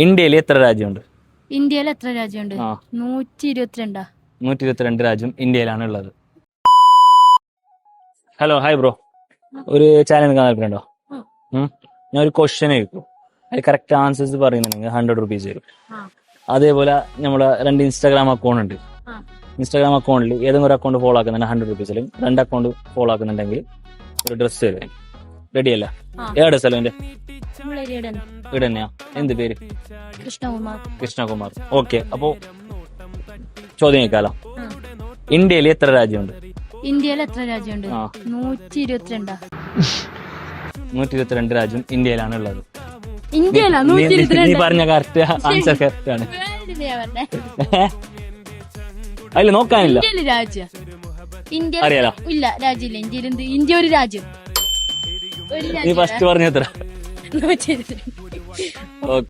ഇന്ത്യയിൽ എത്ര രാജ്യമുണ്ട്? ഇന്ത്യയിൽ എത്ര രാജ്യമുണ്ട്? 122. 122 രാജ്യം ഇന്ത്യയിലാണ് ഉള്ളത്. Hello, hi bro. ഒരു ചാനൽ കാണാൻ താല്പര്യമുണ്ടോ? ഞാൻ ഒരു ക്വസ്റ്റ്യൻ ചോദിക്കും, അതിൽ കറക്റ്റ് ആൻസേഴ്സ് പറയുന്നുണ്ടെങ്കിൽ 100 റുപ്പീസ് തരും. അതേപോലെ നമ്മളെ 2 ഇൻസ്റ്റാഗ്രാം അക്കൗണ്ട് ഉണ്ട്. ഇൻസ്റ്റാഗ്രാം അക്കൗണ്ടിൽ ഏതെങ്കിലും ഒരു അക്കൗണ്ട് ഫോളോ ആക്കുന്നുണ്ട് 100 റുപ്പീസിലും, 2 അക്കൗണ്ട് ഫോളോ ആക്കുന്നുണ്ടെങ്കിൽ ഒരു ഡ്രസ്സ് തരും. റെഡി അല്ല? ഏടെ സ്ഥലം എന്റെ ഇവിടെ തന്നെയാ? എന്ത് പേര്? കൃഷ്ണകുമാർ. ഓക്കെ, അപ്പോ ചോദ്യം കേൾക്കാലോ. ഇന്ത്യയിൽ എത്ര രാജ്യമുണ്ട്? ഇന്ത്യയിൽ എത്ര രാജ്യമുണ്ട്? 122. 122 രാജ്യം ഇന്ത്യയിലാണ് ഉള്ളത്. ഇന്ത്യയിലാണ് നീ പറഞ്ഞ കറക്റ്റ് ആൻസർ കറക്റ്റ് ആണ്. അതിൽ നോക്കാനില്ല. രാജ്യം ഇന്ത്യ അറിയാലോ? ഇല്ല, രാജ്യമില്ല ഇന്ത്യയിൽ. ഇന്ത്യ ഒരു രാജ്യം. നീ ഫസ്റ്റ് പറഞ്ഞത്ര. ഓക്കെ.